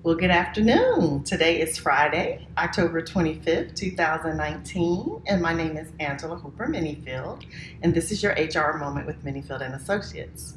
Well, good afternoon. Today is Friday, October 25th, 2019, and my name is Angela Hooper-Menifield, and this is your HR Moment with Menifield and Associates.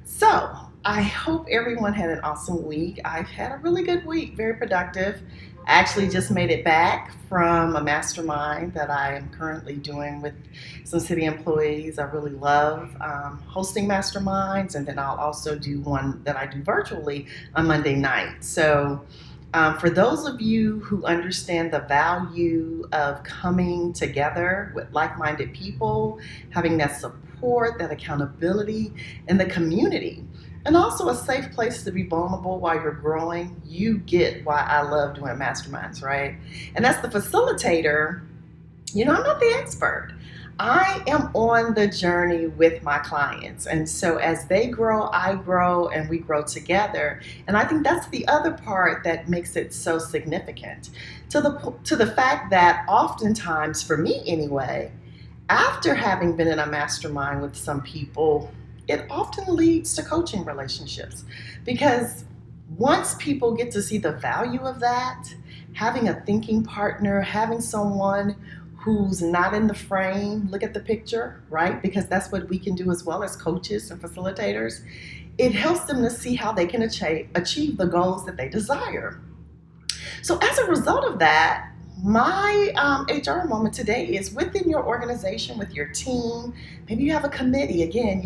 So, I hope everyone had an awesome week. I've had a really good week, very productive. I actually just made it back from a mastermind that I am currently doing with some city employees. I really love hosting masterminds, and then I'll also do one that I do virtually on Monday night. So, for those of you who understand the value of coming together with like minded people, having that support, that accountability, and the community, and also a safe place to be vulnerable while you're growing, you get why I love doing masterminds, right? And as the facilitator, I'm not the expert. I am on the journey with my clients. And so as they grow, I grow, and we grow together. And I think that's the other part that makes it so significant to the fact that oftentimes, for me anyway, after having been in a mastermind with some people, it often leads to coaching relationships, because once people get to see the value of that, having a thinking partner, having someone who's not in the frame, look at the picture, right? Because that's what we can do as well as coaches and facilitators. It helps them to see how they can achieve the goals that they desire. So as a result of that, my HR moment today is within your organization, with your team. Maybe you have a committee. Again,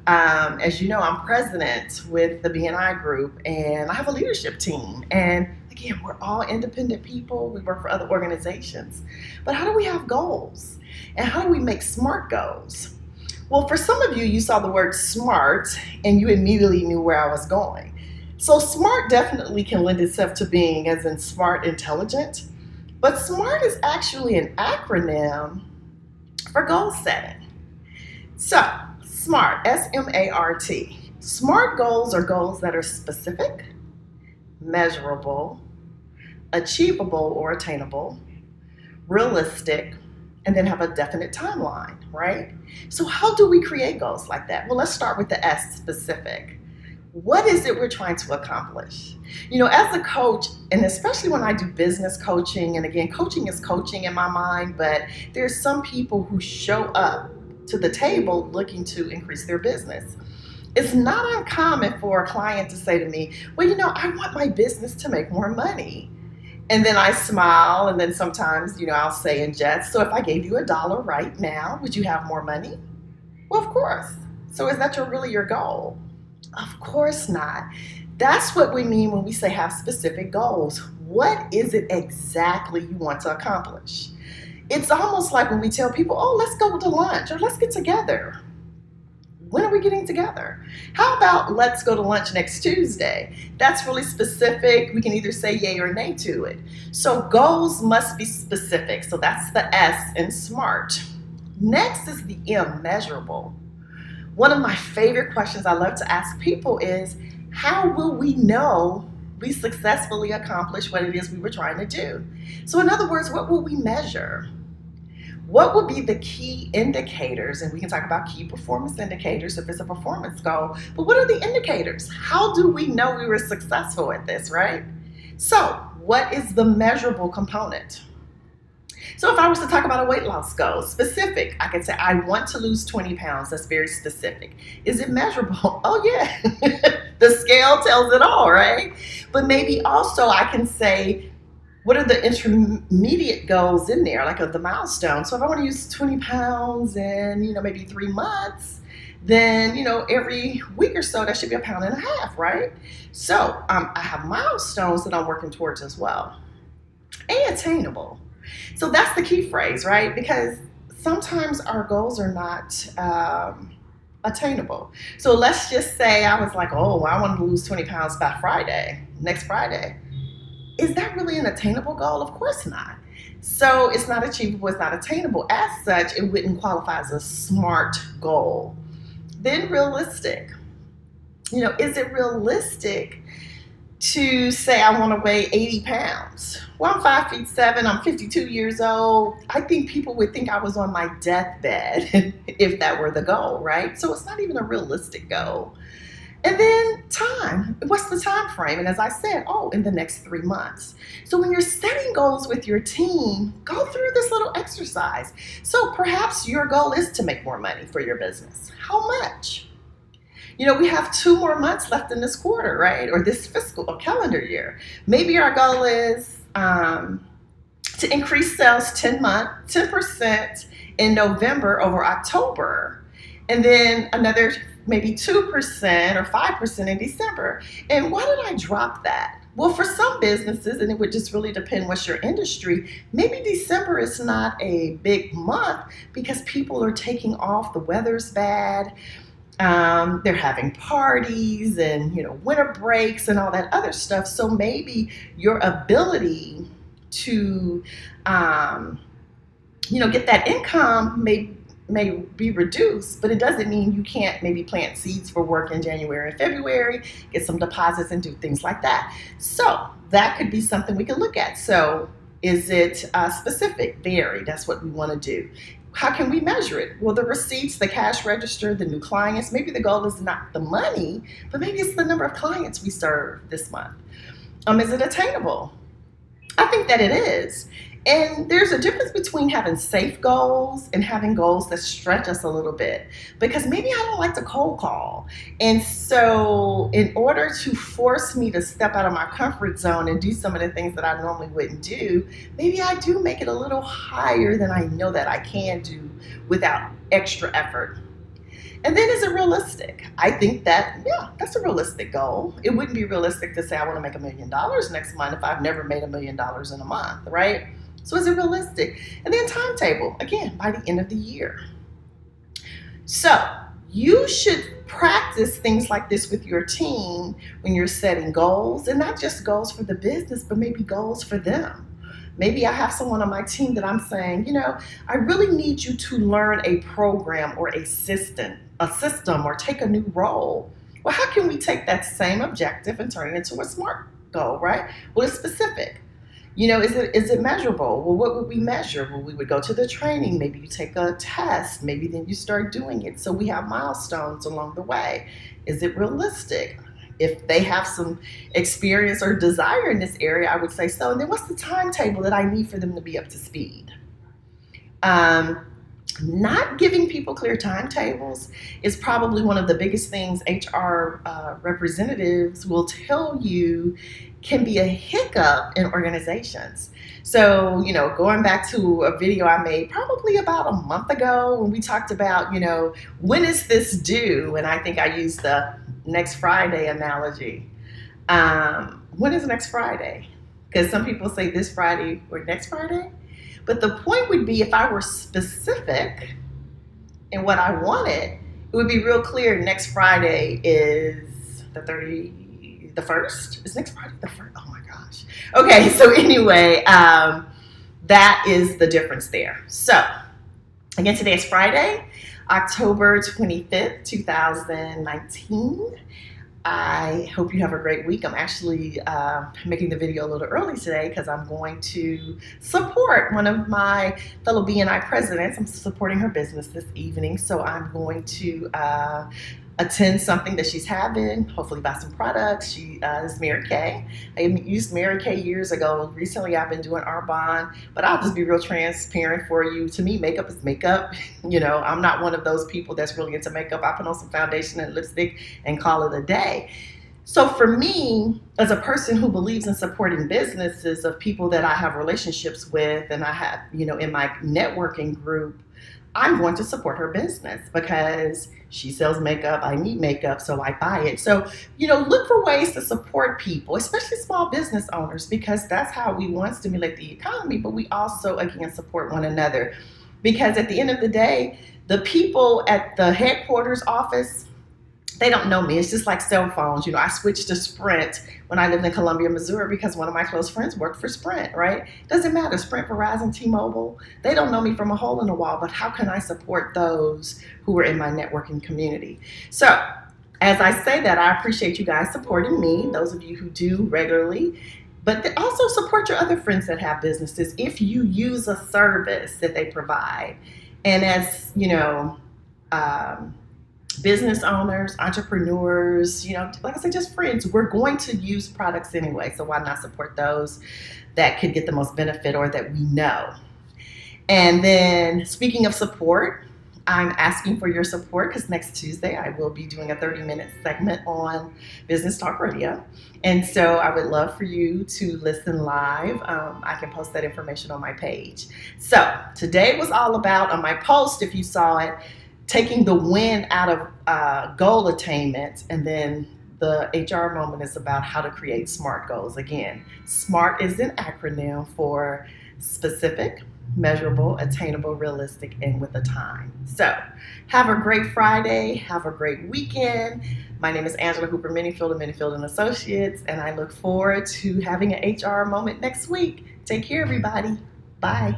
as you know, I'm president with the BNI group, and I have a leadership team. And again, we're all independent people. We work for other organizations. But how do we have goals? And how do we make SMART goals? Well, for some of you, you saw the word SMART, and you immediately knew where I was going. So SMART definitely can lend itself to being as in smart, intelligent. But SMART is actually an acronym for goal setting. So, SMART, S-M-A-R-T. SMART goals are goals that are specific, measurable, achievable or attainable, realistic, and then have a definite timeline, right? So how do we create goals like that? Well, let's start with the S, specific. What is it we're trying to accomplish? As a coach, and especially when I do business coaching, and again, coaching is coaching in my mind, but there's some people who show up to the table looking to increase their business. It's not uncommon for a client to say to me, well, I want my business to make more money. And then I smile, and then sometimes, I'll say in jest, so if I gave you $1 right now, would you have more money? Well, of course. So is that really your goal? Of course not. That's what we mean when we say have specific goals. What is it exactly you want to accomplish? It's almost like when we tell people, oh, let's go to lunch, or let's get together. When are we getting together? How about let's go to lunch next Tuesday? That's really specific. We can either say yay or nay to it. So goals must be specific. So that's the S in SMART. Next is the M, measurable. One of my favorite questions I love to ask people is, how will we know we successfully accomplished what it is we were trying to do? So in other words, what will we measure? What will be the key indicators? And we can talk about key performance indicators if it's a performance goal. But what are the indicators? How do we know we were successful at this, right? So what is the measurable component? So if I was to talk about a weight loss goal, specific, I could say, I want to lose 20 pounds. That's very specific. Is it measurable? Oh, yeah. The scale tells it all, right? But maybe also I can say, what are the intermediate goals in there, like the milestones? So if I want to use 20 pounds in, maybe 3 months, then, every week or so, that should be 1.5 pounds, right? So I have milestones that I'm working towards as well. And attainable. So that's the key phrase, right? Because sometimes our goals are not attainable. So let's just say I was like, oh, I want to lose 20 pounds by next Friday. Is that really an attainable goal? Of course not. So it's not achievable, it's not attainable. As such, it wouldn't qualify as a SMART goal. Then realistic. Is it realistic to say I want to weigh 80 pounds? Well, I'm 5'7", I'm 52 years old. I think people would think I was on my deathbed if that were the goal, right? So it's not even a realistic goal. And then time. What's the time frame? And as I said, in the next 3 months. So when you're setting goals with your team, go through this little exercise. So perhaps your goal is to make more money for your business. How much? We have 2 more months left in this quarter, right? Or this fiscal or calendar year. Maybe our goal is to increase sales 10% in November over October, and then another maybe 2% or 5% in December. And why did I drop that? Well, for some businesses, and it would just really depend what's your industry, maybe December is not a big month because people are taking off, the weather's bad, they're having parties and winter breaks and all that other stuff. So maybe your ability to get that income may be reduced, but it doesn't mean you can't maybe plant seeds for work in January and February, get some deposits and do things like that. So that could be something we could look at. So is it specific, varied? That's what we want to do. How can we measure it? Well, the receipts, the cash register, the new clients, maybe the goal is not the money, but maybe it's the number of clients we serve this month. Is it attainable? I think that it is. And there's a difference between having safe goals and having goals that stretch us a little bit, because maybe I don't like to cold call. And so in order to force me to step out of my comfort zone and do some of the things that I normally wouldn't do, maybe I do make it a little higher than I know that I can do without extra effort. And then is it realistic? I think that, that's a realistic goal. It wouldn't be realistic to say I want to make $1 million next month if I've never made $1 million in a month, right? So is it realistic? And then timetable, again, by the end of the year. So you should practice things like this with your team when you're setting goals, and not just goals for the business, but maybe goals for them. Maybe I have someone on my team that I'm saying, I really need you to learn a program or a system, or take a new role. Well, how can we take that same objective and turn it into a SMART goal, right? Well, it's specific. Is it measurable? Well, what would we measure? Well, we would go to the training. Maybe you take a test. Maybe then you start doing it. So we have milestones along the way. Is it realistic? If they have some experience or desire in this area, I would say so. And then what's the timetable that I need for them to be up to speed? Not giving people clear timetables is probably one of the biggest things HR representatives will tell you can be a hiccup in organizations. So, going back to a video I made probably about a month ago when we talked about, when is this due? And I think I used the next Friday analogy. When is next Friday? Because some people say this Friday or next Friday. But the point would be if I were specific in what I wanted, it would be real clear next Friday is the 1st? Is next Friday the 1st? Oh my gosh. Okay, so anyway, that is the difference there. So, again, today is Friday, October 25th, 2019. I hope you have a great week. I'm actually making the video a little early today because I'm going to support one of my fellow BNI presidents. I'm supporting her business this evening, so I'm going to attend something that she's having, hopefully buy some products. She is Mary Kay. I used Mary Kay years ago. Recently I've been doing Arbonne, but I'll just be real transparent for you. To me, makeup is makeup. I'm not one of those people that's really into makeup. I put on some foundation and lipstick and call it a day. So for me, as a person who believes in supporting businesses of people that I have relationships with and I have, in my networking group, I'm going to support her business because she sells makeup. I need makeup, so I buy it. So, look for ways to support people, especially small business owners, because that's how we want to stimulate the economy, but we also, again, support one another. Because at the end of the day, the people at the headquarters office, they don't know me. It's just like cell phones. I switched to Sprint when I lived in Columbia, Missouri, because one of my close friends worked for Sprint, right? Doesn't matter, Sprint, Verizon, T-Mobile, they don't know me from a hole in the wall, but how can I support those who are in my networking community? So as I say that, I appreciate you guys supporting me, those of you who do regularly, but also support your other friends that have businesses if you use a service that they provide. And as business owners, entrepreneurs, like I said, just friends. We're going to use products anyway, so why not support those that could get the most benefit or that we know? And then speaking of support, I'm asking for your support because next Tuesday I will be doing a 30-minute segment on Business Talk Radio. And so I would love for you to listen live. I can post that information on my page. So today was all about, on my post, if you saw it, taking the win out of goal attainment, and then the HR moment is about how to create SMART goals. Again, SMART is an acronym for specific, measurable, attainable, realistic, and with a time. So have a great Friday. Have a great weekend. My name is Angela Hooper-Menifield of Menifield & Associates, and I look forward to having an HR moment next week. Take care, everybody. Bye.